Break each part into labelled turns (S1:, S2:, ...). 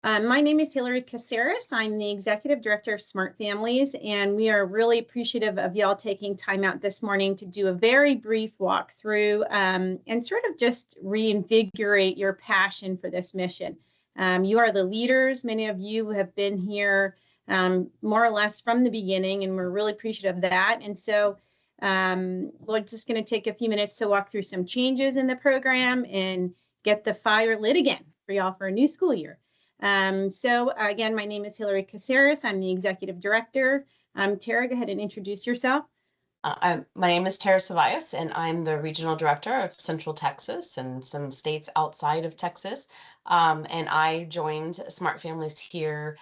S1: My name is Hillary Caceres. I'm the Executive Director of Smart Families, and we are really appreciative of y'all taking time out this morning to do a very brief walkthrough and sort of just reinvigorate your passion for this mission. You are the leaders. Many of you have been here more or less from the beginning, and we're really appreciative of that. And so we're just going to take a few minutes to walk through some changes in the program and get the fire lit again for y'all for a new school year. So again, my name is Hillary Caceres. I'm the Executive Director. Tara, go ahead and introduce yourself.
S2: My name is Tara Cevallos, and I'm the Regional Director of Central Texas and some states outside of Texas. And I joined Smart Families here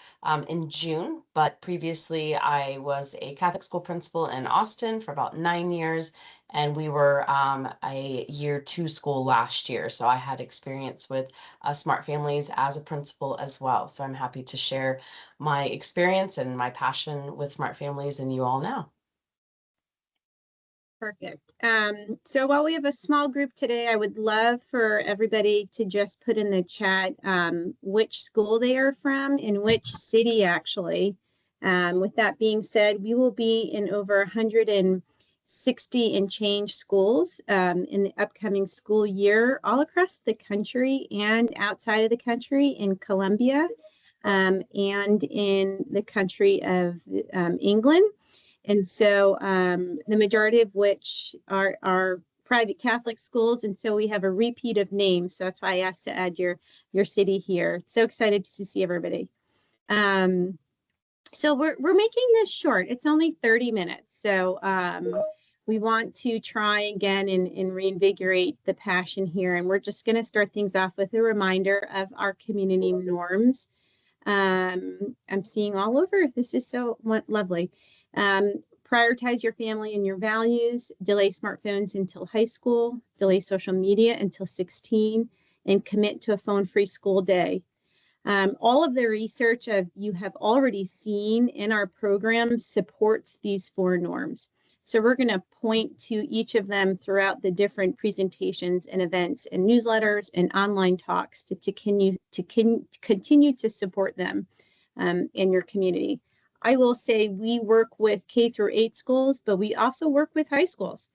S2: in June, but previously I was a Catholic school principal in Austin for about 9 years, and we were a year 2 school last year. So I had experience with Smart Families as a principal as well. So I'm happy to share my experience and my passion with Smart Families and you all now.
S1: Perfect. So while we have a small group today, I would love for everybody to just put in the chat which school they are from, in which city actually. With that being said, we will be in over 160 and change schools in the upcoming school year, all across the country and outside of the country, in Columbia and in the country of England. And so the majority of which are private Catholic schools. And so we have a repeat of names. So that's why I asked to add your city here. So excited to see everybody. So we're making this short. It's only 30 minutes. So we want to try again and reinvigorate the passion here. And we're just going to start things off with a reminder of our community norms. I'm seeing all over. This is so lovely. Prioritize your family and your values, delay smartphones until high school, delay social media until 16, and commit to a phone-free school day. All of the research you have already seen in our program supports these 4 norms. So we're going to point to each of them throughout the different presentations and events and newsletters and online talks to continue to support them in your community. I will say we work with K through 8 schools, but we also work with high schools.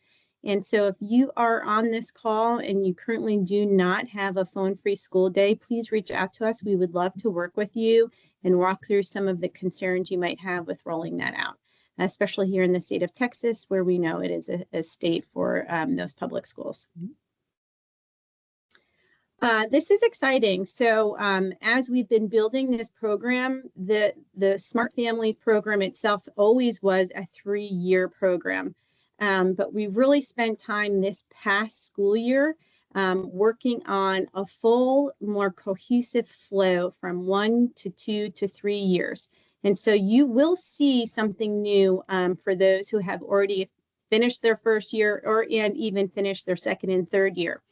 S1: And so if you are on this call and you currently do not have a phone-free school day, please reach out to us. We would love to work with you and walk through some of the concerns you might have with rolling that out, especially here in the state of Texas, where we know it is a state for those public schools. This is exciting. So as we've been building this program, the Smart Families program itself always was a 3-year program. But we really spent time this past school year working on a full, more cohesive flow from 1 to 2 to 3 years. And so you will see something new for those who have already finished their first year and even finished their second and third year.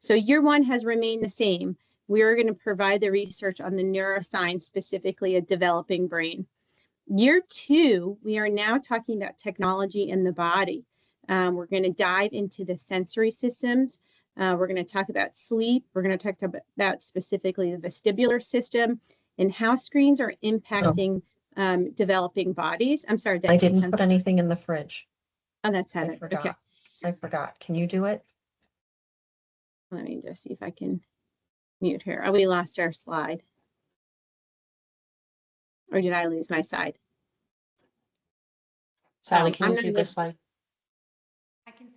S1: So year 1 has remained the same. We are going to provide the research on the neuroscience, specifically a developing brain. Year 2, we are now talking about technology in the body. We're going to dive into the sensory systems. We're going to talk about sleep. We're going to talk about specifically the vestibular system and how screens are impacting developing bodies. I'm sorry,
S3: I didn't put anything in the fridge.
S1: Oh, that's how
S3: I forgot. Okay. I forgot. Can you do it?
S1: Let me just see if I can mute her. Oh, we lost our slide. Or did I lose my slide?
S2: Sally, can you see this slide?
S4: I can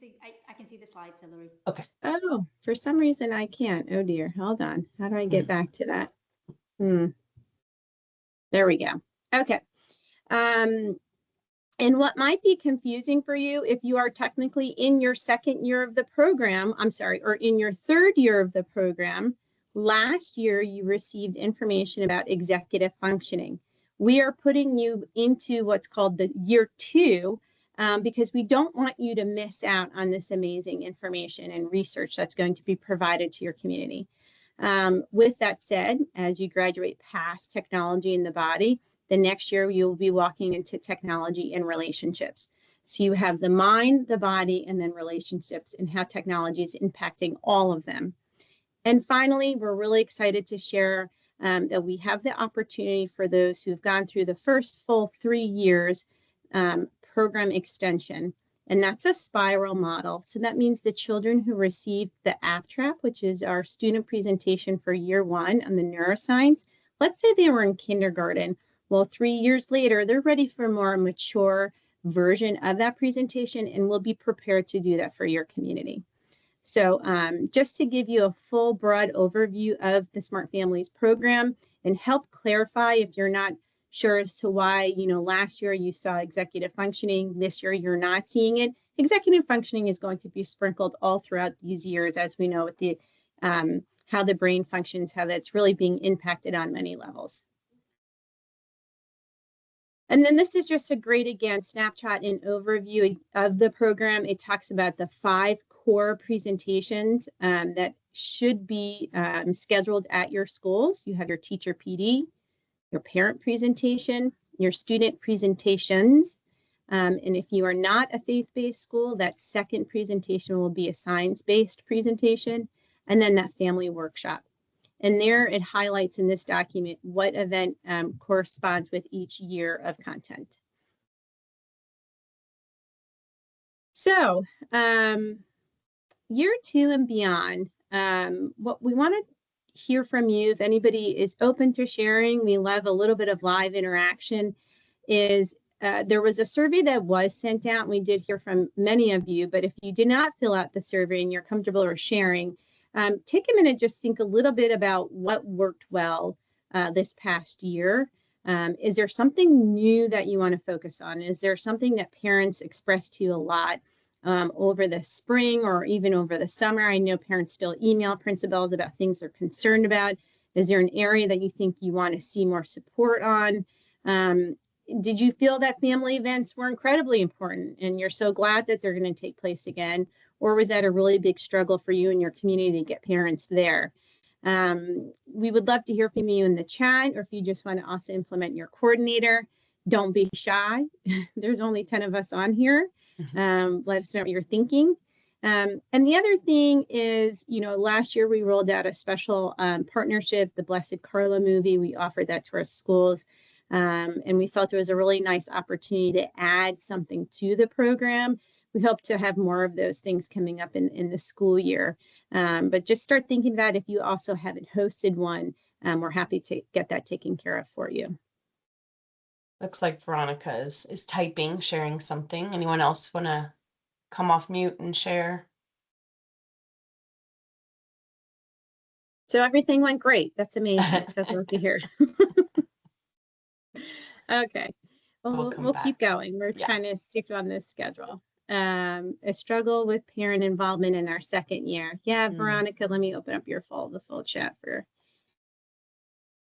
S4: see the slides, Hillary.
S2: Okay.
S1: Oh, for some reason I can't. Oh dear. Hold on. How do I get back to that? There we go. Okay. And what might be confusing for you if you are technically in your second year of the program, or in your third year of the program, last year you received information about executive functioning. We are putting you into what's called the year 2 because we don't want you to miss out on this amazing information and research that's going to be provided to your community. With that said, as you graduate past technology in the body, the next year you'll be walking into technology and relationships. So you have the mind, the body, and then relationships and how technology is impacting all of them. And finally, we're really excited to share that we have the opportunity for those who've gone through the first full 3 years program extension. And that's a spiral model. So that means the children who received the APTRAP, which is our student presentation for year 1 on the neuroscience, let's say they were in kindergarten. Well, 3 years later, they're ready for a more mature version of that presentation, and we'll be prepared to do that for your community. So just to give you a full broad overview of the Smart Families program and help clarify if you're not sure as to why, last year you saw executive functioning, this year you're not seeing it. Executive functioning is going to be sprinkled all throughout these years, as we know with the how the brain functions, how that's really being impacted on many levels. And then this is just a great, again, snapshot and overview of the program. It talks about the 5 core presentations that should be scheduled at your schools. You have your teacher PD, your parent presentation, your student presentations. And if you are not a faith-based school, that second presentation will be a science-based presentation, and then that family workshop. And there it highlights in this document what event corresponds with each year of content. So year 2 and beyond, what we want to hear from you, if anybody is open to sharing, we love a little bit of live interaction, is there was a survey that was sent out. We did hear from many of you, but if you did not fill out the survey and you're comfortable or sharing, take a minute, just think a little bit about what worked well this past year. Is there something new that you want to focus on? Is there something that parents expressed to you a lot over the spring or even over the summer? I know parents still email principals about things they're concerned about. Is there an area that you think you want to see more support on? Did you feel that family events were incredibly important and you're so glad that they're going to take place again? Or was that a really big struggle for you and your community to get parents there? We would love to hear from you in the chat, or if you just want to also implement your coordinator, don't be shy. There's only 10 of us on here. Let us know what you're thinking. And the other thing is, last year we rolled out a special partnership, the Blessed Carla movie. We offered that to our schools. And we felt it was a really nice opportunity to add something to the program. We hope to have more of those things coming up in the school year. But just start thinking that if you also haven't hosted one, we're happy to get that taken care of for you.
S2: Looks like Veronica is typing, sharing something. Anyone else want to come off mute and share?
S1: So everything went great. That's amazing. So glad to hear. Okay. Well, we'll keep going. We're trying to stick on this schedule. A struggle with parent involvement in our second year. Yeah, Veronica, let me open up the full chat for.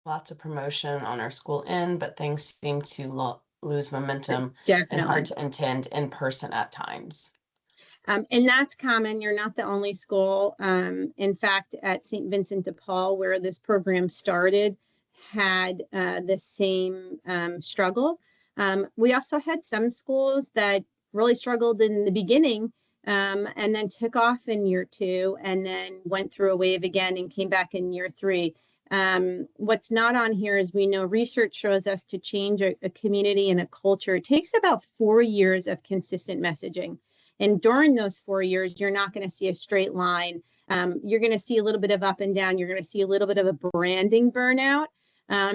S2: Lots of promotion on our school end, but things seem to lose momentum.
S1: Definitely.
S2: And hard to attend in person at times.
S1: And that's common. You're not the only school. In fact, at St. Vincent de Paul, where this program started, had the same struggle. We also had some schools that really struggled in the beginning and then took off in year 2 and then went through a wave again and came back in year 3. What's not on here is we know research shows us to change a community and a culture. It takes about 4 years of consistent messaging. And during those 4 years, you're not going to see a straight line. You're going to see a little bit of up and down. You're going to see a little bit of a branding burnout.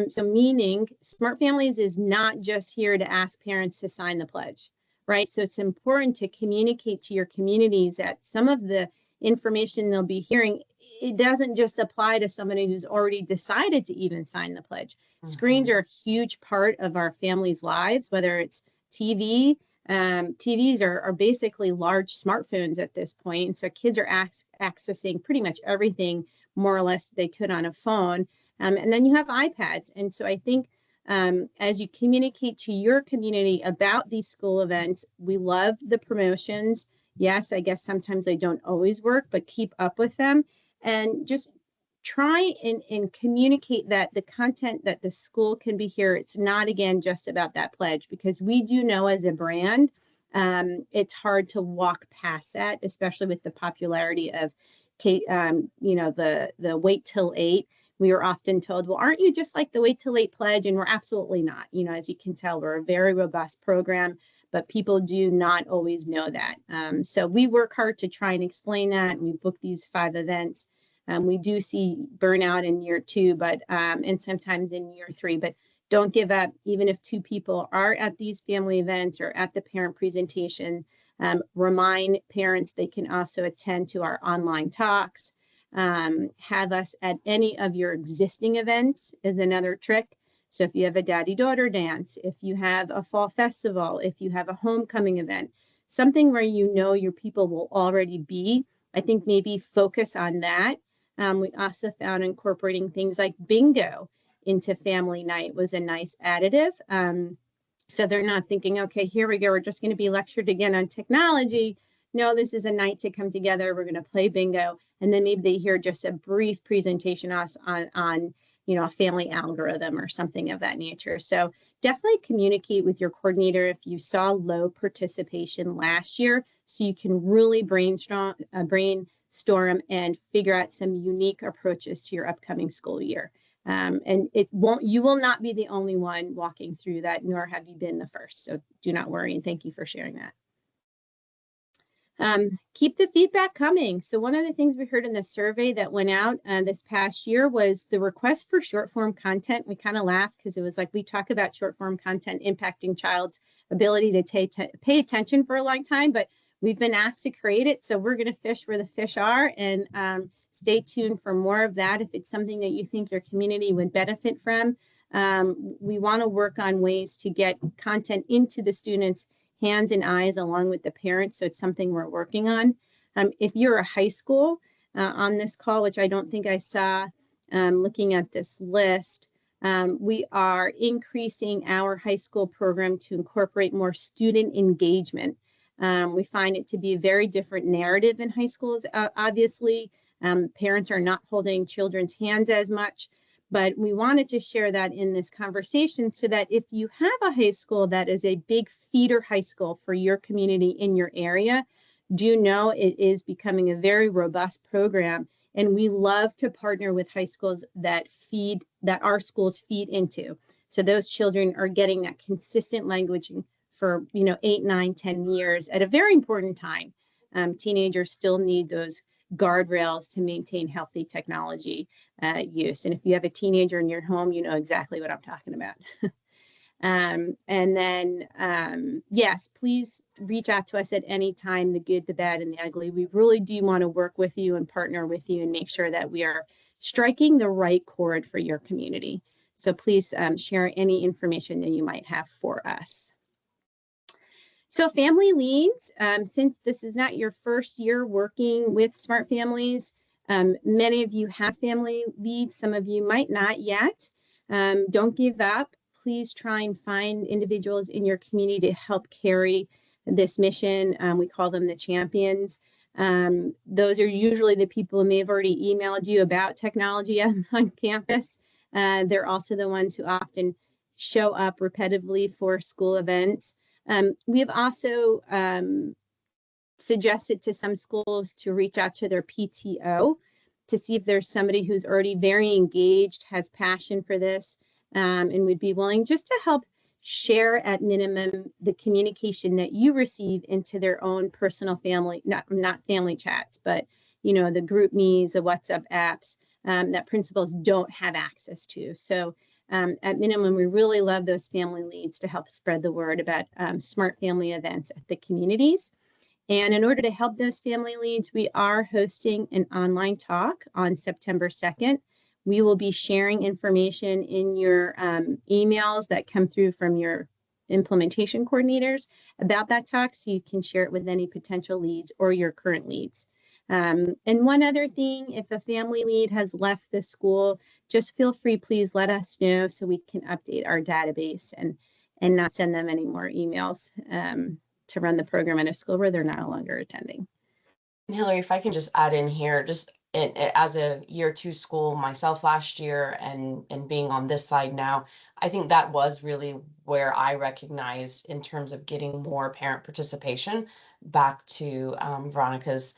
S1: So meaning Smart Families is not just here to ask parents to sign the pledge, right? So it's important to communicate to your communities that some of the information they'll be hearing, it doesn't just apply to somebody who's already decided to even sign the pledge. Screens are a huge part of our families' lives, whether it's TV. TVs are basically large smartphones at this point. So kids are accessing pretty much everything more or less they could on a phone. And then you have iPads. And so I think as you communicate to your community about these school events, we love the promotions. Yes, I guess sometimes they don't always work, but keep up with them and just try and communicate that the content that the school can be here. It's not, again, just about that pledge, because we do know as a brand, it's hard to walk past that, especially with the popularity of, the wait till 8. we are often told, well, aren't you just like the Wait Till Late Pledge? And we're absolutely not. You know, as you can tell, we're a very robust program, but people do not always know that. So we work hard to try and explain that. We book these 5 events. We do see burnout in year 2, but and sometimes in year 3, but don't give up. Even if 2 people are at these family events or at the parent presentation, remind parents they can also attend to our online talks. Have us at any of your existing events is another trick. So if you have a daddy-daughter dance, if you have a fall festival, if you have a homecoming event, something where you know your people will already be, I think maybe focus on that. We also found incorporating things like bingo into family night was a nice additive. So they're not thinking, okay, here we go, we're just going to be lectured again on technology. No, this is a night to come together. We're going to play bingo. And then maybe they hear just a brief presentation on you know, a family algorithm or something of that nature. So definitely communicate with your coordinator if you saw low participation last year, so you can really brainstorm and figure out some unique approaches to your upcoming school year. And you will not be the only one walking through that, nor have you been the first. So do not worry, and thank you for sharing that. Keep the feedback coming. So one of the things we heard in the survey that went out this past year was the request for short form content. We kind of laughed because it was like, we talk about short form content impacting child's ability to pay attention for a long time, but we've been asked to create it. So we're going to fish where the fish are, and stay tuned for more of that. If it's something that you think your community would benefit from, we want to work on ways to get content into the students' hands and eyes along with the parents. So it's something we're working on. If you're a high school on this call, which I don't think I saw looking at this list, we are increasing our high school program to incorporate more student engagement. We find it to be a very different narrative in high schools, obviously. Parents are not holding children's hands as much, but we wanted to share that in this conversation so that if you have a high school that is a big feeder high school for your community in your area, do know it is becoming a very robust program. And we love to partner with high schools that our schools feed into. So those children are getting that consistent language for 8, 9, 10 years at a very important time. Teenagers still need those guardrails to maintain healthy technology use. And if you have a teenager in your home, you know exactly what I'm talking about. And then, yes, please reach out to us at any time, the good, the bad, and the ugly. We really do want to work with you and partner with you and make sure that we are striking the right chord for your community. So please share any information that you might have for us. So family leads, since this is not your first year working with Smart Families, many of you have family leads, some of you might not yet. Don't give up. Please try and find individuals in your community to help carry this mission. We call them the champions. Those are usually the people who may have already emailed you about technology on campus. They're also the ones who often show up repetitively for school events. We have also suggested to some schools to reach out to their PTO to see if there's somebody who's already very engaged, has passion for this, and would be willing just to help share at minimum the communication that you receive into their own personal family, not family chats, but the group me's, the WhatsApp apps that principals don't have access to. So at minimum, we really love those family leads to help spread the word about Smart Family events at the communities. And in order to help those family leads, we are hosting an online talk on September 2nd. We will be sharing information in your emails that come through from your implementation coordinators about that talk, so you can share it with any potential leads or your current leads. And one other thing, if a family lead has left the school, just feel free, please let us know so we can update our database and not send them any more emails to run the program in a school where they're no longer attending.
S2: Hillary, if I can just add in here, just as a year 2 school myself last year and being on this side now, I think that was really where I recognized in terms of getting more parent participation, back to Veronica's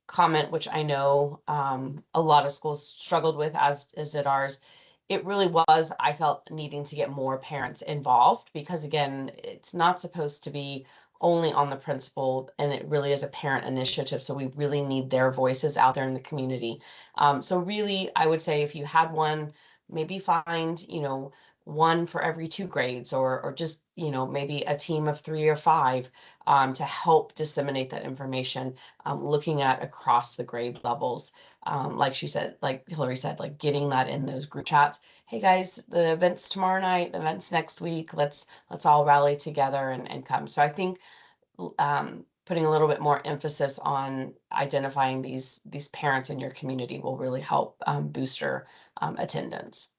S2: comment, which I know a lot of schools struggled with, as did ours. It really was, I felt, needing to get more parents involved, because again, it's not supposed to be only on the principal, and it really is a parent initiative. So we really need their voices out there in the community. So really, I would say if you had one, maybe find, one for every 2 grades, or just, maybe a team of 3 or 5 to help disseminate that information, looking at across the grade levels. Like she said, like Hillary said, like getting that in those group chats. Hey guys, the event's tomorrow night, the event's next week. Let's all rally together and come. So I think putting a little bit more emphasis on identifying these parents in your community will really help booster attendance.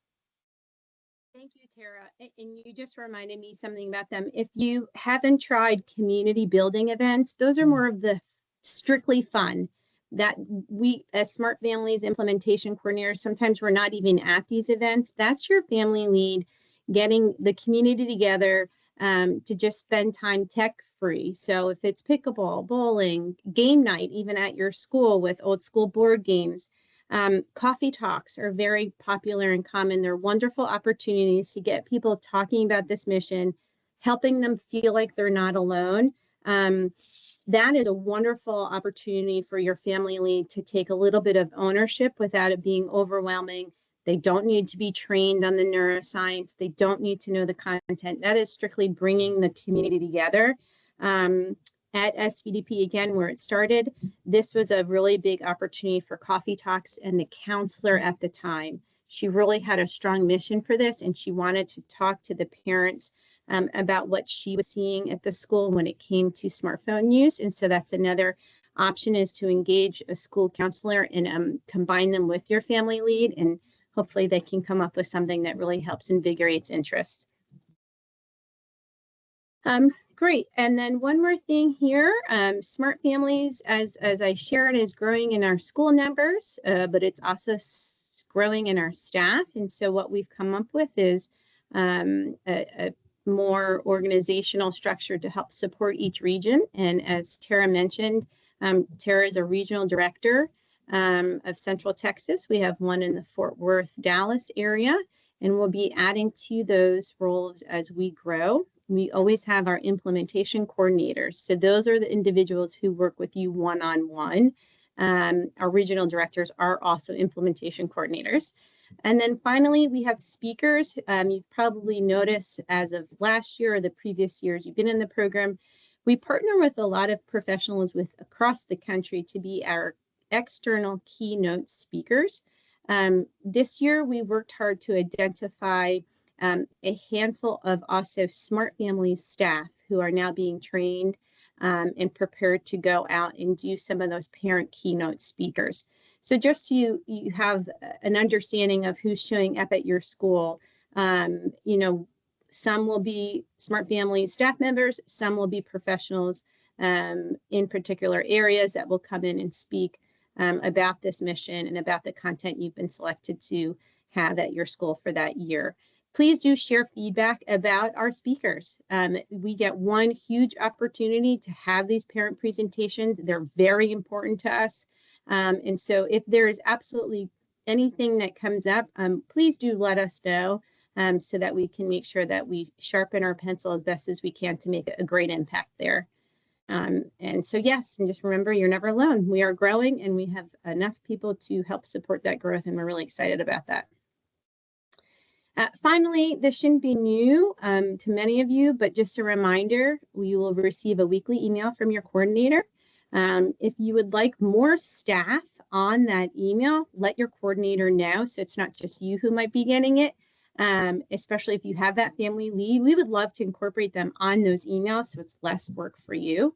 S1: Thank you, Tara. And you just reminded me something about them. If you haven't tried community building events, those are more of the strictly fun that we, as Smart Families implementation coordinators, sometimes we're not even at these events. That's your family lead getting the community together to just spend time tech free. So if it's pickleball, bowling, game night, even at your school with old school board games, coffee talks are very popular and common. They're wonderful opportunities to get people talking about this mission, helping them feel like they're not alone. That is a wonderful opportunity for your family lead to take a little bit of ownership without it being overwhelming. They don't need to be trained on the neuroscience. They don't need to know the content. That is strictly bringing the community together. At SVDP, again, where it started, this was a really big opportunity for coffee talks, and the counselor at the time, she really had a strong mission for this, and she wanted to talk to the parents about what she was seeing at the school when it came to smartphone use. And so that's another option, is to engage a school counselor and combine them with your family lead, and hopefully they can come up with something that really helps invigorates interest. Great. And then one more thing here, Smart Families, as I shared, is growing in our school numbers, but it's also growing in our staff. And so what we've come up with is a more organizational structure to help support each region. And as Tara mentioned, Tara is a regional director of Central Texas. We have one in the Fort Worth, Dallas area, and we'll be adding to those roles as we grow. We always have our implementation coordinators. So those are the individuals who work with you one-on-one. Our regional directors are also implementation coordinators. And then finally, we have speakers. You've probably noticed as of last year or the previous years you've been in the program, we partner with a lot of professionals across the country to be our external keynote speakers. This year, we worked hard to identify a handful of also Smart Families staff who are now being trained and prepared to go out and do some of those parent keynote speakers. So just so you have an understanding of who's showing up at your school, some will be Smart Families staff members, some will be professionals in particular areas that will come in and speak about this mission and about the content you've been selected to have at your school for that year. Please do share feedback about our speakers. We get one huge opportunity to have these parent presentations. They're very important to us. And so if there is absolutely anything that comes up, please do let us know so that we can make sure that we sharpen our pencil as best as we can to make a great impact there. And so, yes, and just remember, you're never alone. We are growing and we have enough people to help support that growth, and we're really excited about that. Finally, this shouldn't be new to many of you, but just a reminder, you will receive a weekly email from your coordinator. If you would like more staff on that email, let your coordinator know so it's not just you who might be getting it, especially if you have that family lead. We would love to incorporate them on those emails so it's less work for you.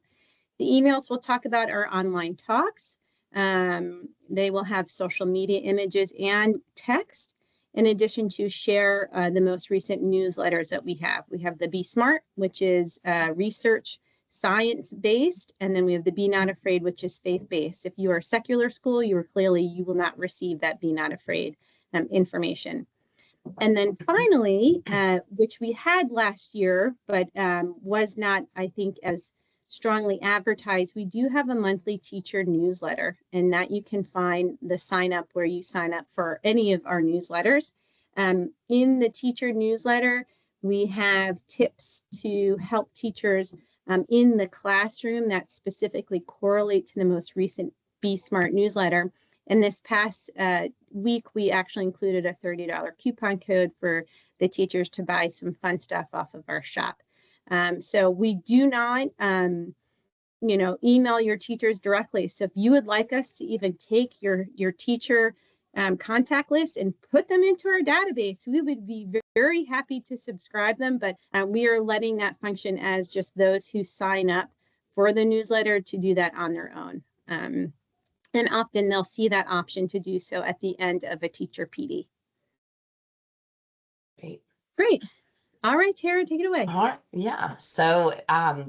S1: The emails will talk about our online talks. They will have social media images and text, in addition to share the most recent newsletters that we have. We have the Be Smart, which is research science-based, and then we have the Be Not Afraid, which is faith-based. If you are a secular school, you will not receive that Be Not Afraid information. And then finally, which we had last year, but was not, I think, as strongly advertise, we do have a monthly teacher newsletter, and that you can find the sign up where you sign up for any of our newsletters. In the teacher newsletter, we have tips to help teachers in the classroom that specifically correlate to the most recent Be Smart newsletter. And this past week, we actually included a $30 coupon code for the teachers to buy some fun stuff off of our shop. So we do not, email your teachers directly. So if you would like us to even take your teacher contact list and put them into our database, we would be very happy to subscribe them. But we are letting that function as just those who sign up for the newsletter to do that on their own. And often they'll see that option to do so at the end of a teacher PD. Great. All right, Tara, take it away.
S2: All right, yeah. So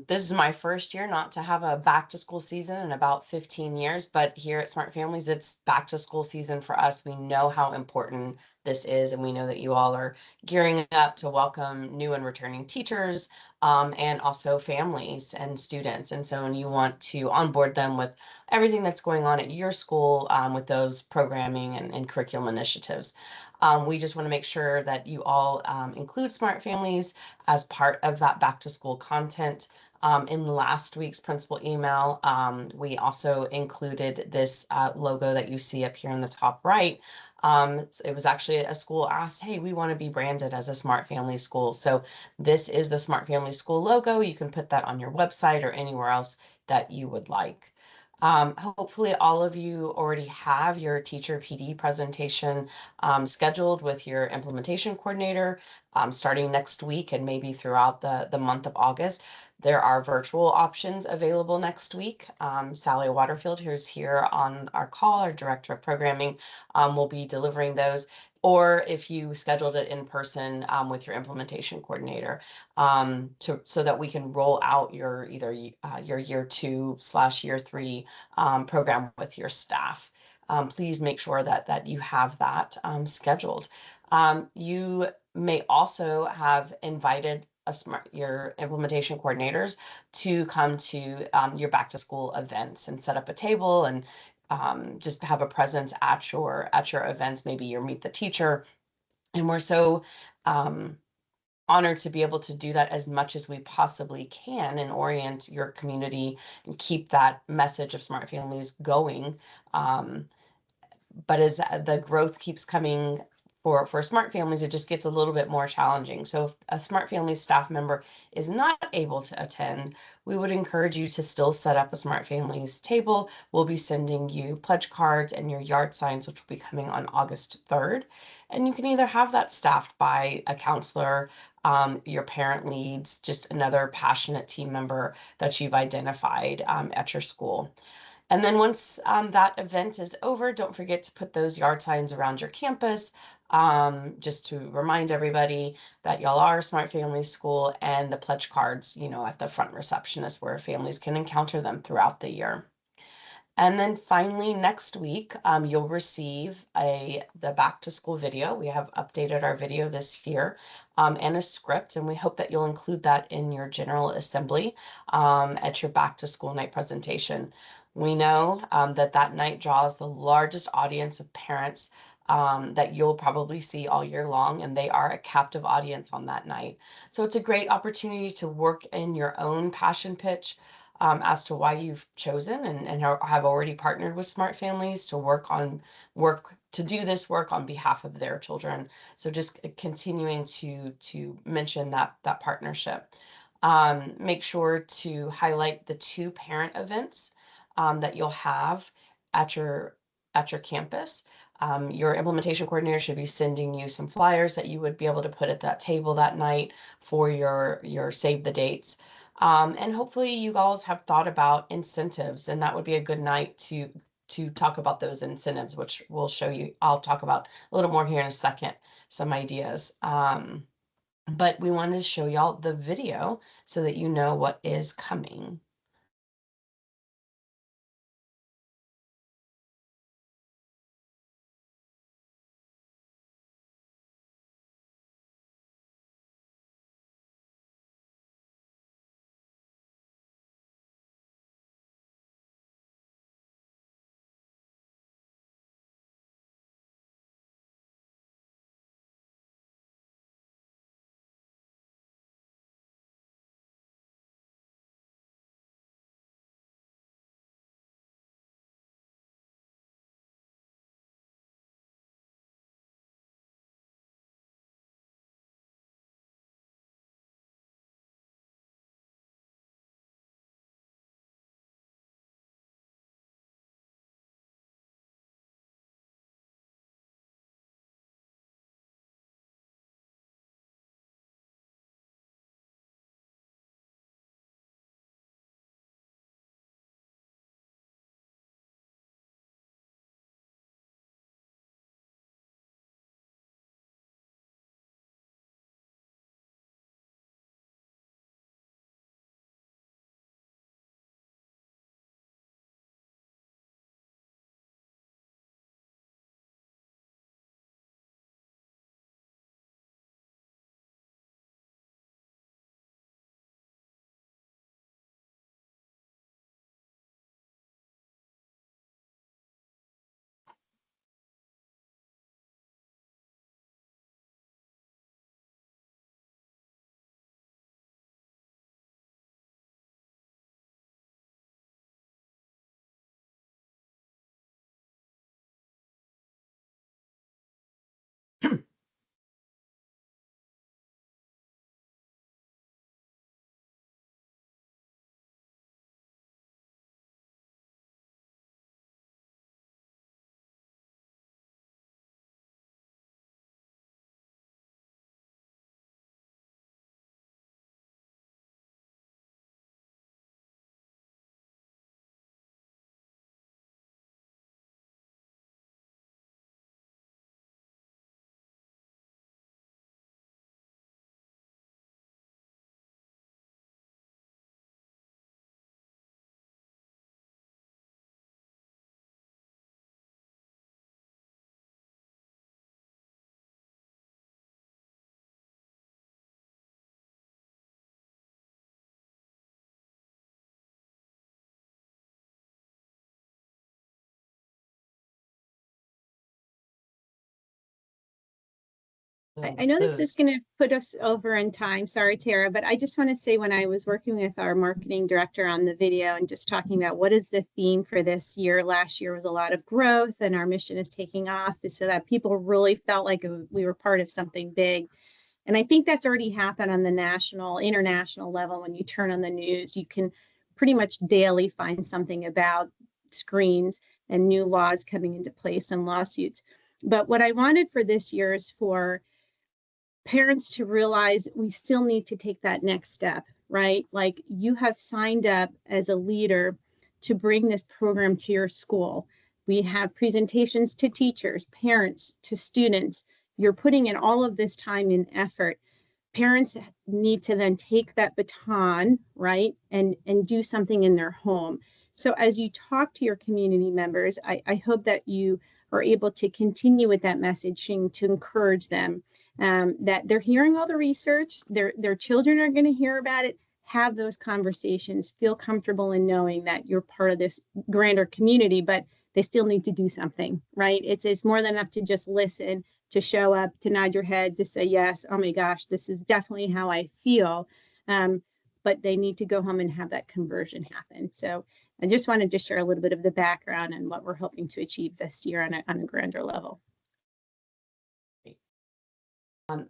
S2: this is my first year not to have a back to school season in about 15 years, but here at Smart Families, it's back to school season for us. We know how important this is, and we know that you all are gearing up to welcome new and returning teachers, and also families and students. And so you want to onboard them with everything that's going on at your school, with those programming and curriculum initiatives. We just want to make sure that you all include Smart Families as part of that back to school content. In last week's principal email, we also included this logo that you see up here in the top right. It was actually a school asked, hey, we want to be branded as a Smart Family school. So this is the Smart Family school logo. You can put that on your website or anywhere else that you would like. Hopefully all of you already have your teacher PD presentation scheduled with your implementation coordinator starting next week and maybe throughout the month of August. There are virtual options available next week. Sally Waterfield, who's here on our call, our director of programming, will be delivering those. Or if you scheduled it in person with your implementation coordinator, so that we can roll out your either your year 2/year 3 program with your staff. Please make sure that you have that scheduled. You may also have invited your implementation coordinators to come to your back to school events and set up a table and just have a presence at your events, maybe your Meet the Teacher. And we're so honored to be able to do that as much as we possibly can and orient your community and keep that message of Smart Families going. But as the growth keeps coming for Smart Families, it just gets a little bit more challenging. So if a Smart Families staff member is not able to attend, we would encourage you to still set up a Smart Families table. We'll be sending you pledge cards and your yard signs, which will be coming on August 3rd. And you can either have that staffed by a counselor, your parent leads, just another passionate team member that you've identified at your school. And then once that event is over, don't forget to put those yard signs around your campus, just to remind everybody that y'all are a Smart Family school, and the pledge cards, at the front receptionist where families can encounter them throughout the year. And then finally, next week, you'll receive the back to school video. We have updated our video this year and a script, and we hope that you'll include that in your General Assembly at your back to school night presentation. We know that night draws the largest audience of parents that you'll probably see all year long, and they are a captive audience on that night. So it's a great opportunity to work in your own passion pitch as to why you've chosen and have already partnered with Smart Families to do this work on behalf of their children. So just continuing to mention that partnership. Make sure to highlight the 2 parent events that you'll have at your campus. Your implementation coordinator should be sending you some flyers that you would be able to put at that table that night for your save the dates. And hopefully you guys have thought about incentives, and that would be a good night to talk about those incentives, which we'll show you. I'll talk about a little more here in a second, some ideas. But we wanted to show y'all the video so that you know what is coming.
S1: I know this is
S2: those.
S1: going to put us over in time. Sorry, Tara, but I just want to say when I was working with our marketing director on the video and just talking about what is the theme for this year, last year was a lot of growth and our mission is taking off so that people really felt like we were part of something big. And I think that's already happened on the national, international level. When you turn on the news, you can pretty much daily find something about screens and new laws coming into place and lawsuits. But what I wanted for this year is for parents to realize we still need to take that next step, right? Like you have signed up as a leader to bring this program to your school. We have presentations to teachers, parents, to students. You're putting in all of this time and effort. Parents need to then take that baton, right, and do something in their home. So as you talk to your community members, I hope that you are able to continue with that messaging to encourage them that they're hearing all the research, their children are going to hear about it. Have those conversations, feel comfortable in knowing that you're part of this grander community, but they still need to do something, right? It's more than enough to just listen, to show up, to nod your head, to say, yes, oh my gosh, this is definitely how I feel. But they need to go home and have that conversion happen. So I just wanted to share a little bit of the background and what we're hoping to achieve this year on a grander level.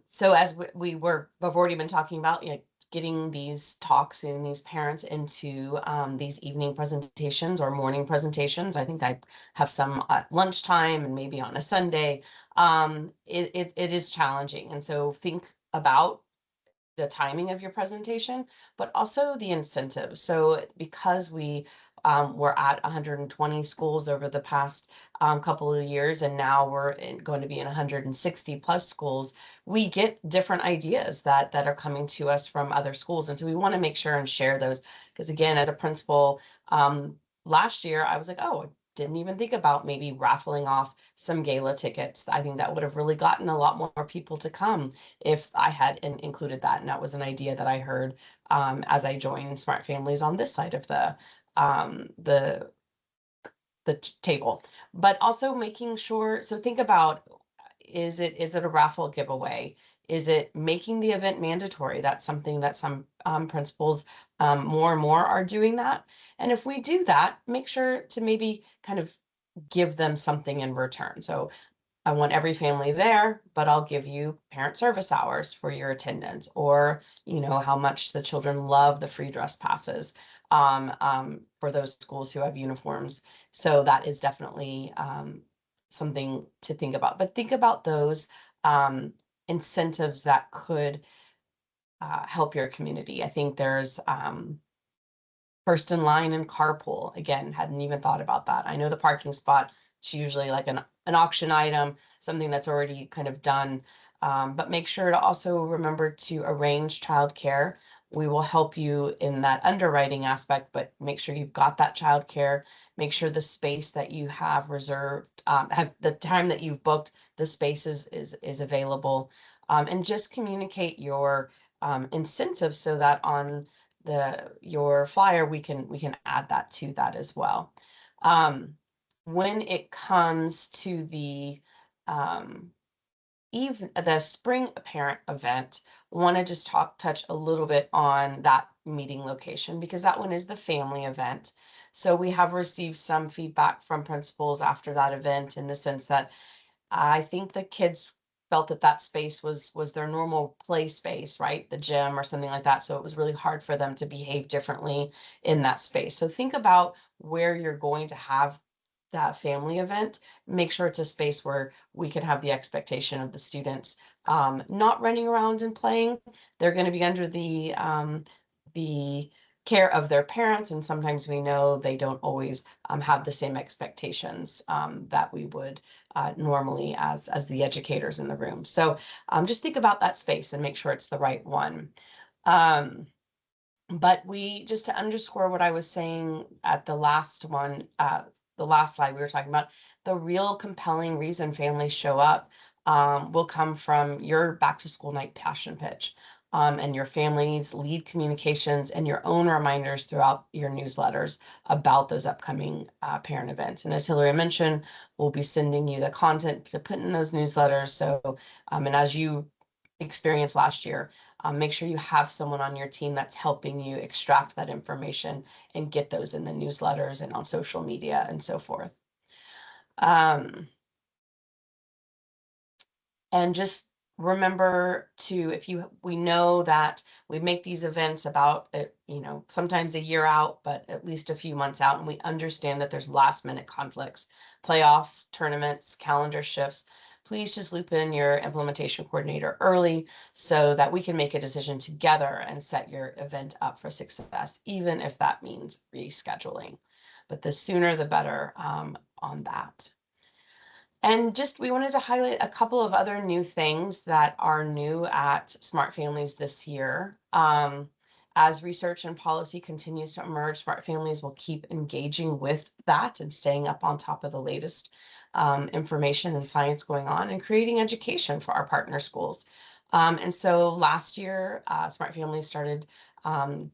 S2: So as we've already been talking about, getting these talks and these parents into these evening presentations or morning presentations. I think I have some at lunchtime and maybe on a Sunday. It is challenging. And so think about the timing of your presentation, but also the incentives. So because we're at 120 schools over the past couple of years, and now we're going to be in 160 plus schools, we get different ideas that are coming to us from other schools. And so we want to make sure and share those, because again, as a principal, last year, I was like, oh, didn't even think about maybe raffling off some gala tickets. I think that would have really gotten a lot more people to come if I had included that. And that was an idea that I heard as I joined Smart Families on this side of the table. But also making sure, so think about, is it a raffle giveaway? Is it making the event mandatory? That's something that some principals more and more are doing that. And if we do that, make sure to maybe kind of give them something in return. So I want every family there, but I'll give you parent service hours for your attendance, or, how much the children love the free dress passes for those schools who have uniforms. So that is definitely something to think about. But think about those incentives that could help your community. I think there's first in line and carpool. Again, hadn't even thought about that. I know the parking spot, it's usually like an auction item, something that's already kind of done. But make sure to also remember to arrange childcare. We will help you in that underwriting aspect, but make sure you've got that childcare. Make sure the space that you have reserved, have the time that you've booked, the space is available. And just communicate your incentives so that on your flyer we can add that to that as well. When it comes to the spring parent event, want to just touch a little bit on that meeting location, because that one is the family event. So we have received some feedback from principals after that event, in the sense that I think the kids felt that space was their normal play space, right? The gym or something like that. So it was really hard for them to behave differently in that space. So think about where you're going to have that family event. Make sure it's a space where we can have the expectation of the students not running around and playing. They're going to be under the care of their parents, and sometimes we know they don't always have the same expectations that we would normally as the educators in the room. So just think about that space and make sure it's the right one. But just to underscore what I was saying at the last one, the last slide, we were talking about the real compelling reason families show up will come from your back to school night passion pitch. And your family's lead communications and your own reminders throughout your newsletters about those upcoming parent events. And as Hillary mentioned, we'll be sending you the content to put in those newsletters. So, and as you experienced last year, make sure you have someone on your team that's helping you extract that information and get those in the newsletters and on social media and so forth. And just remember to, we know that we make these events about, sometimes a year out, but at least a few months out. And we understand that there's last minute conflicts, playoffs, tournaments, calendar shifts. Please just loop in your implementation coordinator early so that we can make a decision together and set your event up for success, even if that means rescheduling. But the sooner the better on that. And we wanted to highlight a couple of other new things that are new at Smart Families this year. As research and policy continues to emerge, Smart Families will keep engaging with that and staying up on top of the latest information and science going on and creating education for our partner schools. And so last year, Smart Families started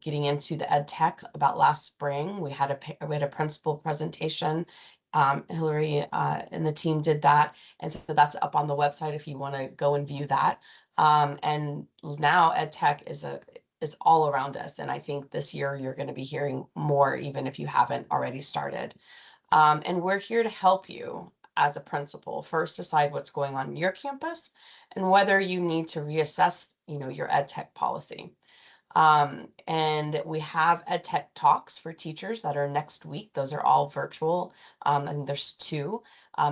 S2: getting into the ed tech about last spring. We had a principal presentation. Hillary and the team did that. And so that's up on the website if you want to go and view that. And now ed tech is all around us. And I think this year you're going to be hearing more, even if you haven't already started. And we're here to help you as a principal first decide what's going on in your campus and whether you need to reassess, your ed tech policy. And we have ed tech talks for teachers that are next week. Those are all virtual. And there's 2.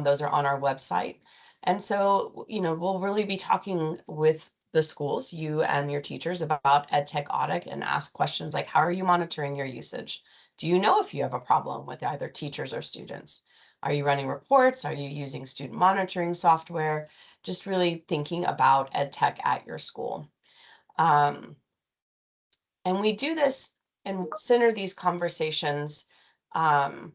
S2: Those are on our website. And so, we'll really be talking with the schools, you and your teachers, about ed tech audit and ask questions like, how are you monitoring your usage? Do you know if you have a problem with either teachers or students? Are you running reports? Are you using student monitoring software? Just really thinking about ed tech at your school. And we do this and center these conversations to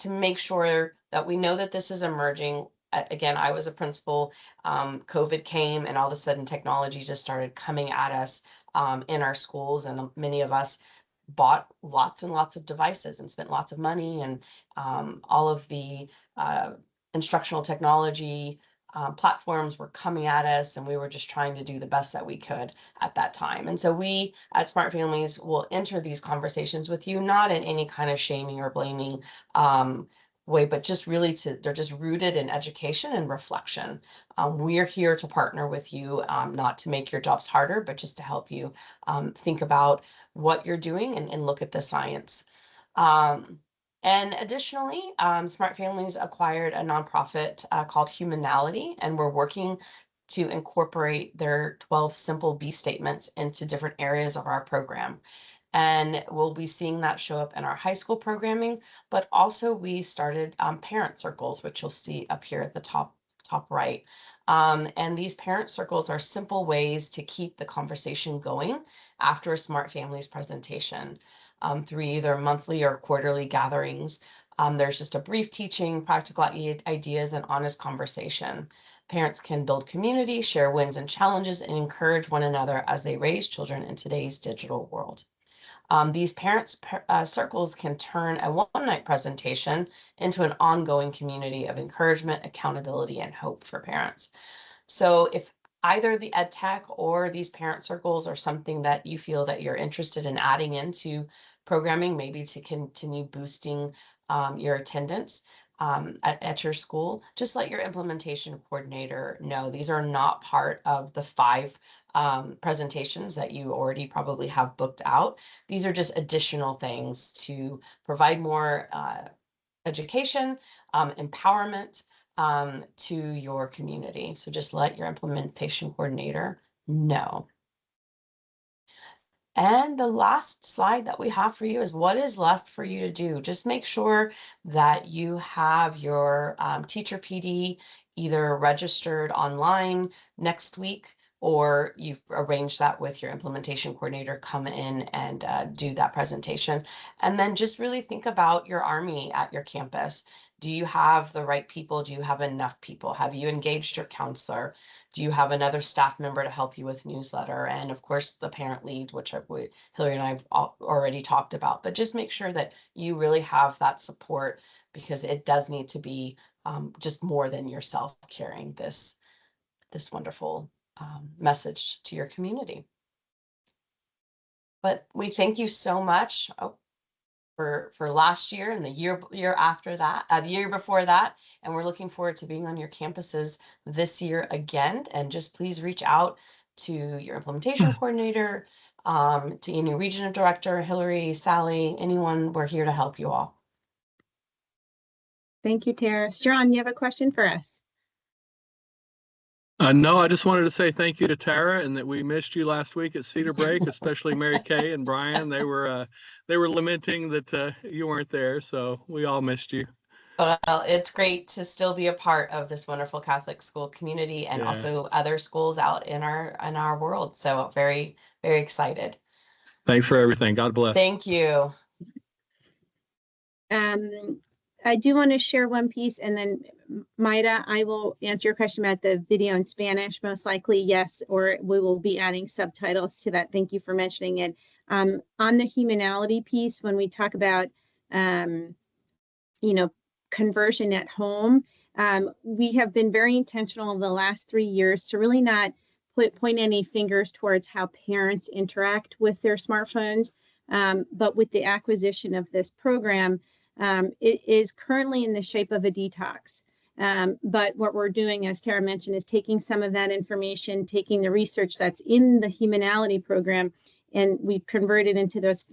S2: make sure that we know that this is emerging. Again, I was a principal, COVID came, and all of a sudden technology just started coming at us in our schools. And many of us bought lots and lots of devices and spent lots of money, and all of the instructional technology platforms were coming at us, and we were just trying to do the best that we could at that time. And so we at Smart Families will enter these conversations with you, not in any kind of shaming or blaming way, but just really they're just rooted in education and reflection. We're here to partner with you, not to make your jobs harder, but just to help you think about what you're doing and look at the science. And additionally, Smart Families acquired a nonprofit called Humanality, and we're working to incorporate their 12 simple B statements into different areas of our program. And we'll be seeing that show up in our high school programming, but also we started parent circles, which you'll see up here at the top right. And these parent circles are simple ways to keep the conversation going after a Smart Families presentation. Through either monthly or quarterly gatherings. There's just a brief teaching, practical ideas, and honest conversation. Parents can build community, share wins and challenges, and encourage one another as they raise children in today's digital world. These parents circles can turn a one-night presentation into an ongoing community of encouragement, accountability, and hope for parents. So if either the ed tech or these parent circles are something that you feel that you're interested in adding into programming, maybe to continue boosting your attendance at your school, just let your implementation coordinator know. These are not part of the 5 presentations that you already probably have booked out. These are just additional things to provide more education, empowerment to your community. So just let your implementation coordinator know. And the last slide that we have for you is what is left for you to do. Just make sure that you have your teacher PD either registered online next week, or you've arranged that with your implementation coordinator, come in and do that presentation. And then just really think about your Army at your campus. Do you have the right people? Do you have enough people? Have you engaged your counselor? Do you have another staff member to help you with newsletter? And of course, the parent lead, which Hillary and I have already talked about. But just make sure that you really have that support, because it does need to be just more than yourself carrying this wonderful message to your community. But we thank you so much for last year and the year after that, the year before that, and we're looking forward to being on your campuses this year again. And just please reach out to your implementation coordinator, to any regional director, Hillary, Sally, anyone. We're here to help you all.
S1: Thank you, Tara. John, you have a question for us?
S5: No, I just wanted to say thank you to Tara, and that we missed you last week at Cedar Break, especially Mary Kay and Brian. They were lamenting that you weren't there, so we all missed you.
S2: Well, it's great to still be a part of this wonderful Catholic school community and also other schools out in our world. So very, very excited.
S5: Thanks for everything. God bless.
S2: Thank you.
S1: I do want to share one piece, and then Maida, I will answer your question about the video in Spanish. Most likely, yes, or we will be adding subtitles to that. Thank you for mentioning it. On the humanality piece, when we talk about, conversion at home, we have been very intentional in the last 3 years to really not point any fingers towards how parents interact with their smartphones, but with the acquisition of this program, it is currently in the shape of a detox. But what we're doing, as Tara mentioned, is taking some of that information, taking the research that's in the Humanality program, and we've converted into those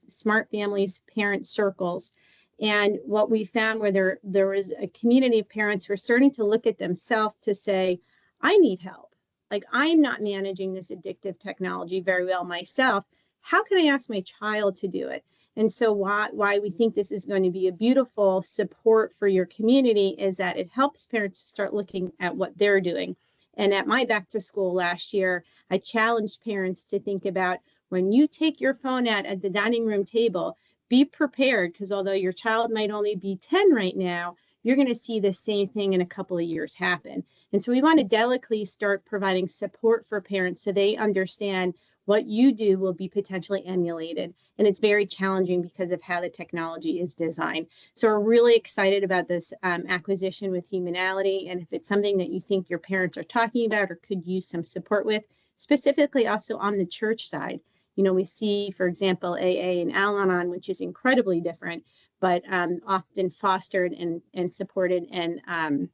S1: Smart Families parent circles. And what we found where there was a community of parents who are starting to look at themselves to say, I need help. Like, I'm not managing this addictive technology very well myself. How can I ask my child to do it? And so why we think this is going to be a beautiful support for your community is that it helps parents to start looking at what they're doing. And at my back to school last year, I challenged parents to think about, when you take your phone out at the dining room table, be prepared, because although your child might only be 10 right now, you're going to see the same thing in a couple of years happen. And so we want to delicately start providing support for parents so they understand what you do will be potentially emulated. And it's very challenging because of how the technology is designed. So we're really excited about this acquisition with Humanality. And if it's something that you think your parents are talking about or could use some support with, specifically also on the church side, we see, for example, AA and Al-Anon, which is incredibly different, but often fostered and supported, and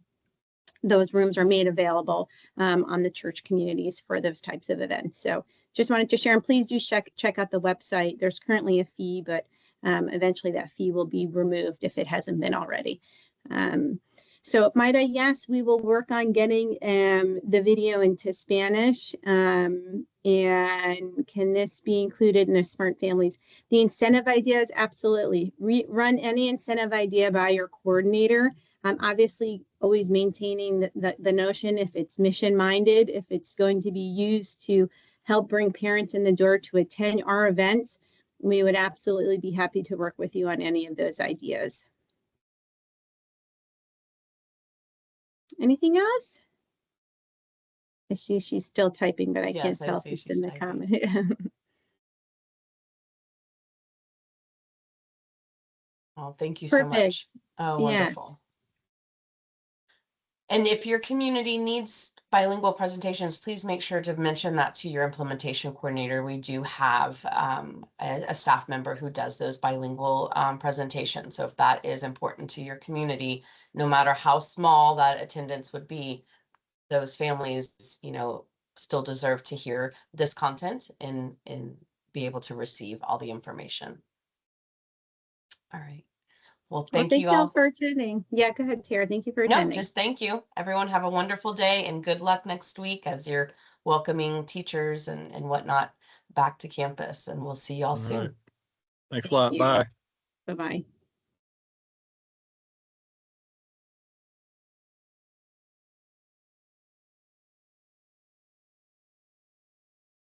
S1: those rooms are made available on the church communities for those types of events. So just wanted to share, and please do check out the website. There's currently a fee, but eventually that fee will be removed if it hasn't been already. So Maida, yes, we will work on getting the video into Spanish. And can this be included in the Smart Families? The incentive ideas, absolutely. Run any incentive idea by your coordinator. Obviously, always maintaining the notion, if it's mission-minded, if it's going to be used to help bring parents in the door to attend our events, we would absolutely be happy to work with you on any of those ideas. Anything else? She's still typing, but I can't tell if it's in the comment.
S2: Oh, thank you so much. Oh, wonderful.
S1: Yes.
S2: And if your community needs bilingual presentations, please make sure to mention that to your implementation coordinator. We do have a staff member who does those bilingual presentations. So if that is important to your community, no matter how small that attendance would be, those families, still deserve to hear this content and be able to receive all the information. All right. Well, thank you all
S1: for attending. Yeah, go ahead, Tara. Thank you for attending.
S2: No, just thank you. Everyone have a wonderful day and good luck next week as you're welcoming teachers and whatnot back to campus. And we'll see you all soon.
S5: Right. Thanks a lot. Bye.
S1: Bye-bye.